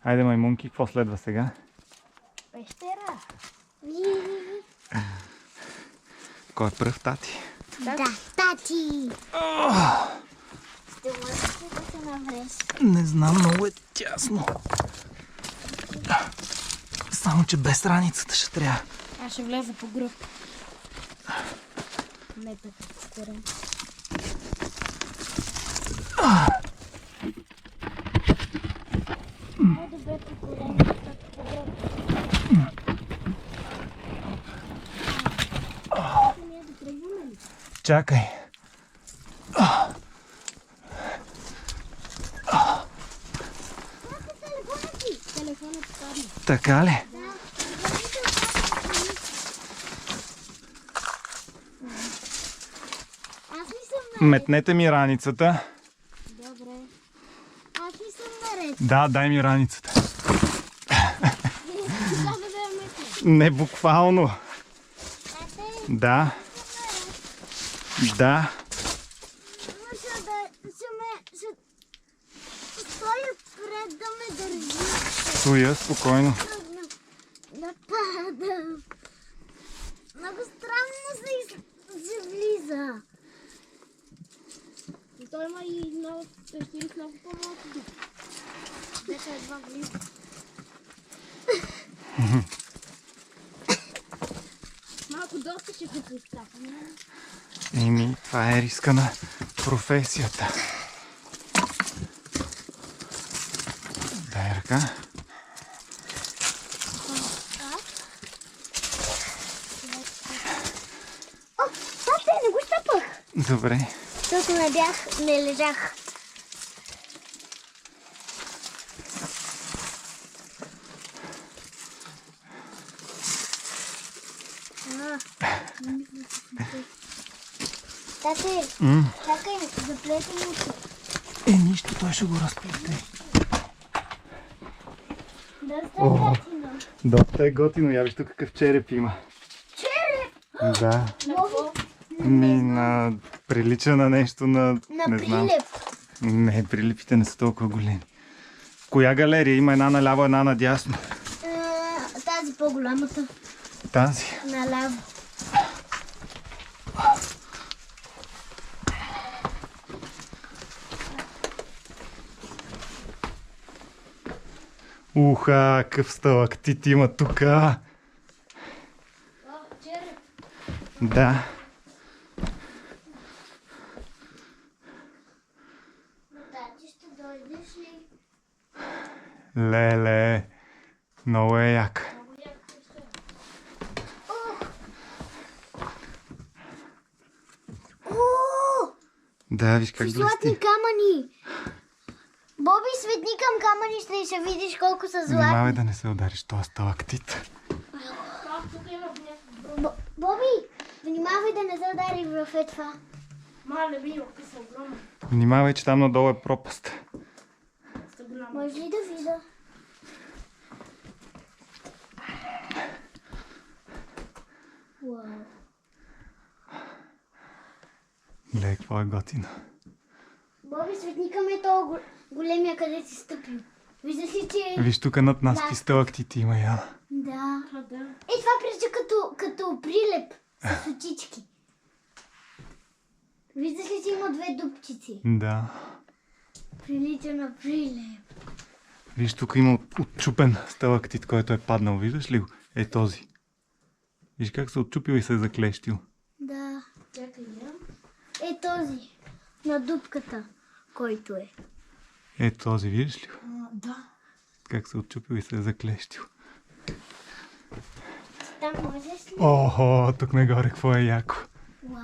Айде, маймунки, какво следва сега? Пещера. Кой е пръв, тати? Да, тати. Ще можеш ли да се навреш? Не знам, много е тясно. Само, че без раницата ще трябва. Аз ще вляза по гръб. Не така по-корен. По-добре по-корен, по гръб. Чакай. Телефонът падна. Така ли? Аз ли съм наред? Метнете ми раницата. Добре. Аз ли съм наред? Да, дай ми раницата. Трябва да я метна. Не буквално. Тате, Да. Да. ще стоя пред да ме държи. Стоя спокойно. Да падам. Много странно се влиза. И той има и много пещери с много по-малко дух. Вече едва влиза. Малко доста ще се изкапаме. Еми, това е риска на професията. Дай ръка. О, тате, не го щапах. Добре. Защото не лежах. Тате, чакай, заплете му тук. Нищо, той ще го разплете. Доста готино. Доста е готино. Я виж тук какъв череп има. Череп! Да. Нови? Прилича на нещо на... На не знам. прилеп. Не, прилепите не са толкова големи. Коя галерия? Има една наляво, една надясно. Тази по-голямата. Тази. Наляво. Уха, какъв сталактит има тука. Череп. Да. Тати, ще дойдеш ли? Леле. Много е як. Да, виж как Златни блести. камъни. Боби, светни към камънища и ще видиш колко са златни. Внимавай да не се удариш този сталактит. Боби, внимавай да не се удари в това. Мале, бива, къса огромна. Внимавай, че там надолу е пропаст. Може ли да видя? Вау. Ле, какво е готино. Боби, светника ми е толкова големия, къде си стъпил. Виждаш ли, че... Виж тук над нас ти сталактити има, я. Да. Това прилича като прилеп с очички. Виждаш ли, че има две дупчици? Да. Прилича на прилеп. Виж, тук има отчупен сталактит, който е паднал. Виждаш ли го? Е този. Виж как се отчупил и се е заклещил. Да. Чакай, я. Е този. На дупката, който е. Е този, виждаш ли го? Да. Как се отчупил и се е заклещил. Там можеш ли? Охо, тук нагоре какво е яко. Вау.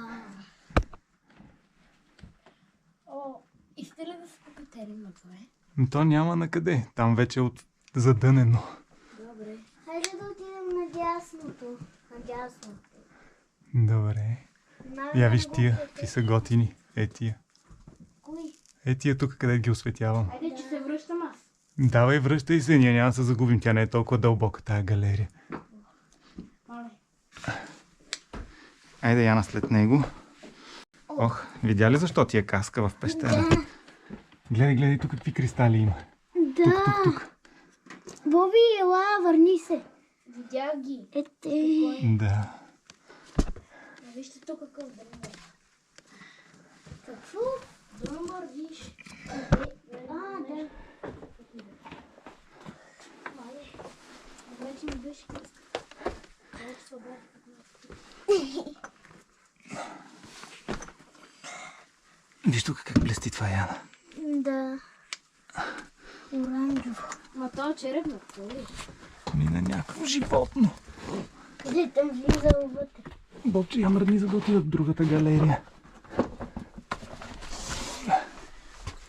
О, искате ли да се покатерим на това? То няма на къде. Там вече е задънено. Добре. Хайде да отидем на дясното. На дясното. Добре. Я виж тия, какви са готини. Е тия. Кои? Е тия тук, къде ги осветявам. Хайде, че се връщам аз. Давай, връщай се, ние няма да се загубим. Тя не е толкова дълбока, тая галерия. Айде, Яна, след него. Ох, видя ли защо ти е каска в пещерата? Да. Гледай тук какви кристали има. Да. Тук. Боби, ела, върни се. Видях ги. Ете. Да. Вижте тук какъв дърмър. Какво? Дърмър, виж. Да. Вече ми беше къска. Вече се обрати. Виж тук как блести това, Яна. Да. Оранжево. Ма то череп на коли. На някакво животно. Къде там влиза вътре? Бобче, я мръдни, за да отидат в другата галерия.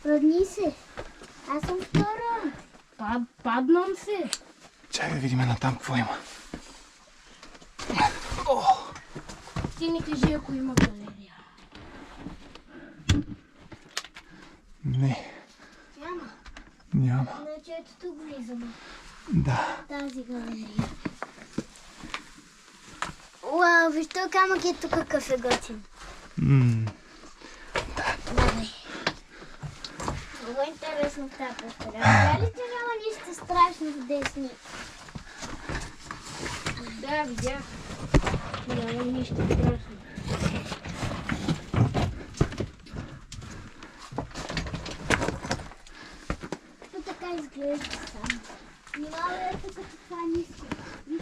Мръдни се. Аз съм втора. Паднам се. Чай да видим натам какво има. Ти не кажи, ако има галерия. Не, Няма. няма. Значи ето тук влизаме. Да. Тази галерия. Уау, виж този камък е тук какъв е готин. Давай. Много интересно тази повторя. Видя ли, че няма нищо страшно в десни? Да, видях. Няма нищо страшно. То така изглежда само. Нима е тук това ниско. Виж?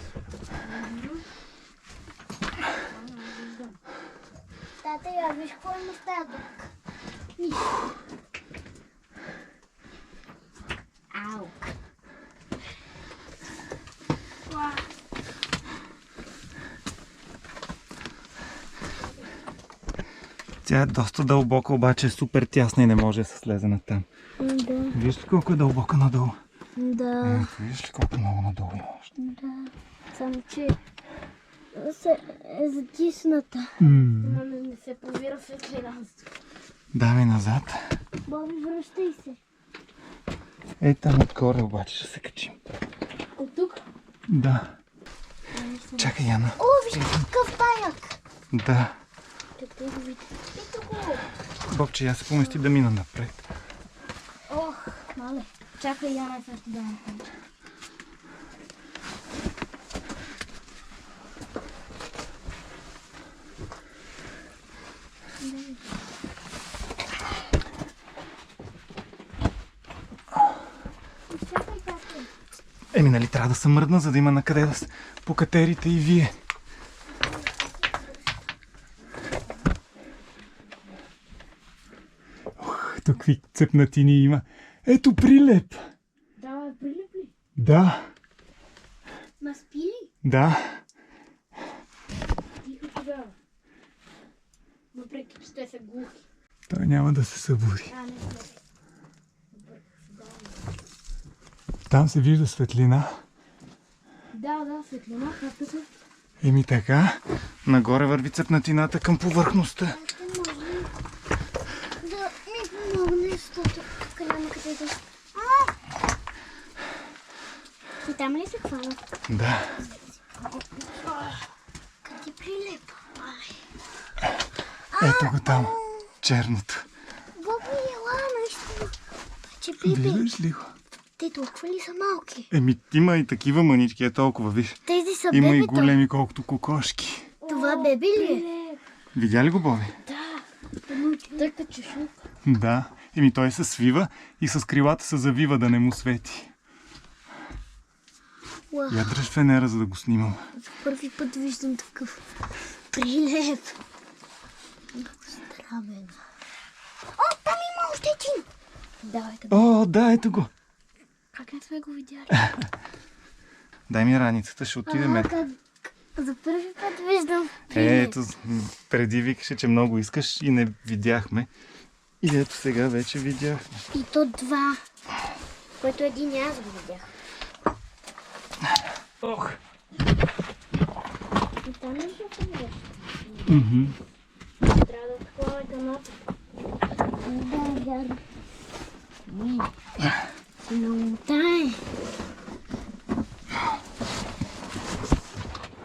Тата, я виж какво има в тази дупка. Нищо. Ау. Тя е доста дълбока, обаче е супер тясна и не може да се слезе натам. Да. Виж ли колко е дълбока надолу? Да. Виж ли колко много надолу има още? Да. Само, че е затисната. Не се побира светлината. Давай назад. Боби, връщай се. Ей там отгоре обаче ще се качим. От тук? Да. Чакай, Яна. О, виж какъв паяк. Да. Къде го видя? Ето го. Бобче, я се помести да мина напред. Ох, мале. Чакай, Яна, сега ще дам. Еми, нали трябва да се мръдна, за да има накъде да се покатерите и вие. Ето какви цепнатини има. Ето прилеп. Да, прилеп ли? Да, Ма спи ли? да. Тихо тогава. Въпреки, че те са глухи. Той няма да се събуди. А, не се. Там се вижда светлина. Да, светлина, както се. Еми така, нагоре върви цепнатината към повърхността. Ще може ли да ми помогне, защото тук няма къде да... И там ли се хвана? Да. Къде прилепа? Ето го там, черното. Боби, ела, наистина. Че Пипи, Виждаш ли го? те толкова ли са малки? Еми, има и такива мънички, е толкова, виж. Тези са Има и бебета. големи, колкото кокошки. Това беби ли е? Видя ли го, Боби? Да. Тъка чешук. Да. Еми, той се свива и с крилата се завива да не му свети. Я дръж фенера, за да го снимам. За първи път виждам такъв прилеп. Много странен. О, там има още един. Давайте го. О, да, ето го. Как не сме го видяли? Дай ми раницата, ще отидем. За първи път виждам прилеп. Ето, преди викаше, че много искаш и не видяхме. И ето сега вече видяхме. И то два. Което един аз го видях. Ох. И там ли ще ходиш? Трябва да отклава дъното. Да, вярно. Много е.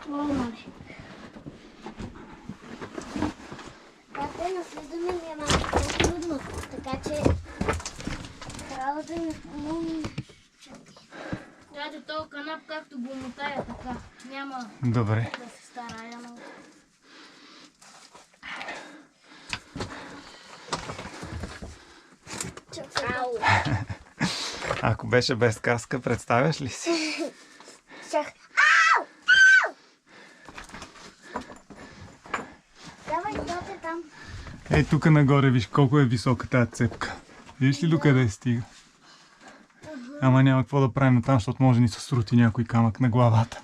О, мали. Както е наследване ми е малко по-трудно, така че трябва да ми помогнеш. Да, Тате, този канап, както го мотая така, няма Добре. да се старая много. Ау! Ако беше без каска, представяш ли си? Чак. Ау! Ау! Давай, тате там. Ей, тук нагоре виж колко е висока тази цепка. Виж ли докъде стига? Ама няма какво да правим там, защото може да ни се срути някой камък на главата.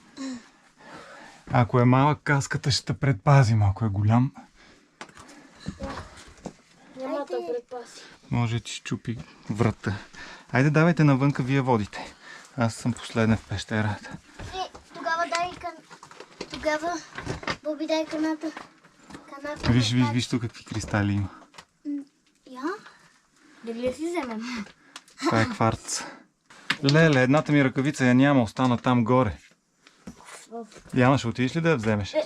Ако е малък, каската ще те предпазим. Ако е голям, Няма да предпаси. може да ти щупи врата. Айде, давайте навънка, вие водите. Аз съм последен в пещерата. Тогава дай Тогава, Боби, дай каната. Виж тук какви кристали има. Я? Дали си вземем? Това е кварц. Леле, едната ми ръкавица я няма, остана там горе. Яна, ще отидеш ли да я вземеш? Не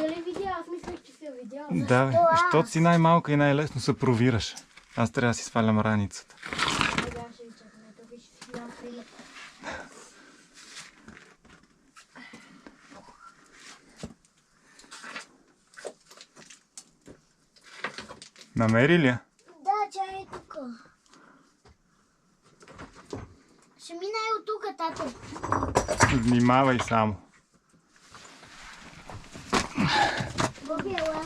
ли видя? Аз мислех, че си я видял. Да, бе. Защото си най-малка и най-лесно се провираш. Аз трябва да си свалям раницата. Сега ще ви чакаме, да виж си дам Филип. Намери ли я? Да, тя е тук. Ще мина и от тук, тате. Внимавай само. Боби, ела.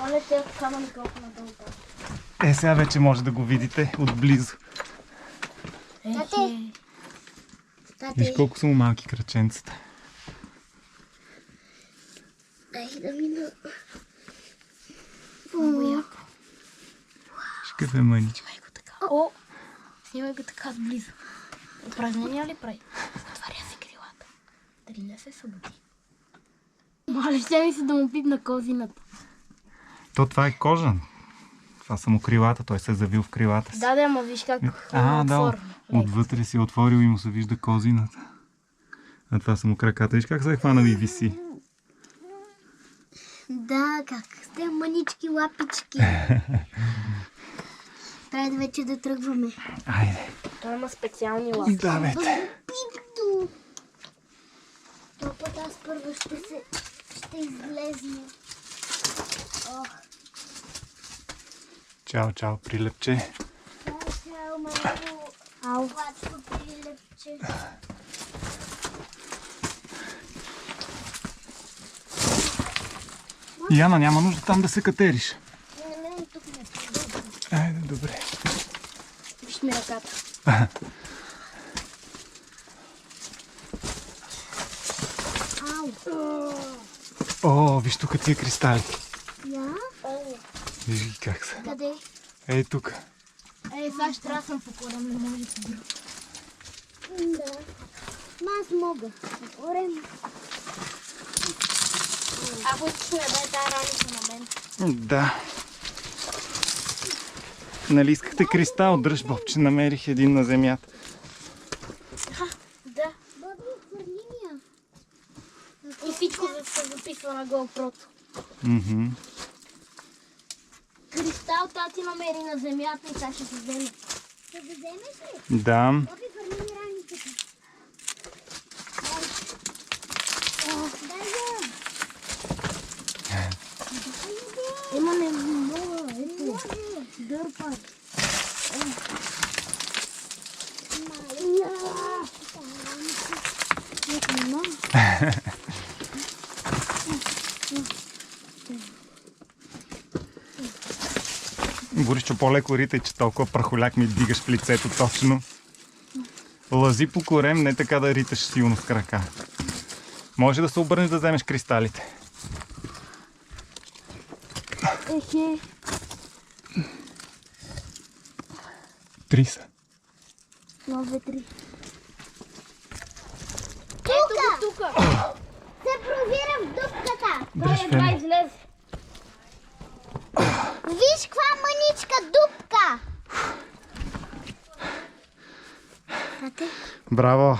Оле, те камъни колко надолу. Е, сега вече може да го видите отблизо. Тате. Виж колко са му малки краченцата. Дай да мина. Виж какъв е мъничко. О! Снимай го така отблизо. Упражнения ли прави? Отваря си крилата. Дали не се събуди? Моля, ще ми се да му пипна козината. Това е кожан. Това са му крилата, той се е завил в крилата си. Да, ама виж как Да, отвътре си отворил и му се вижда козината. А това са му краката. Виж как се е хванал и виси. Да, как сте мънички лапички. Трябва вече да тръгваме. Айде. Той има специални лапи. Да, вече. Пипто! Това път аз първо ще излезна. Ох. Чао, чао, прилепче. Чао, малко. Ау. Сладко прилепче. Яна, няма нужда там да се катериш. Не, тук не е. Айде, добре. Виж ми ръката. Ау. О, виж тук тия кристали. Я? Виж ги как са. Къде? Ей тук. Ей, сега ще трябва да съм по корем, не може да се друг. Да. Аз мога. Корем. Ако искаш да дай тази раница на мен. Да. Нали искахте кристал? Дръж, Бобче, намерих един на земята. Да. Боби, хвърли ми я. И всичко се записва на GoPro-то. Кристал тати намери на земята и сега ще се вземе. Ще го вземеш ли? Да. Боби, хвърли ми раницата. Дай я. Има не мога. Ето. Дърпай. Борисчо, по-леко ритай, че толкова прахоляк ми дигаш в лицето точно. Лази по корем, не така да риташ силно с крака. Може да се обърнеш да вземеш кристалите. Ехе. 3 са. 1, 2, 3. Тука! Се провира в дупката! Дръж Едва фен. излезе. Виж каква мъничка дупка! Браво!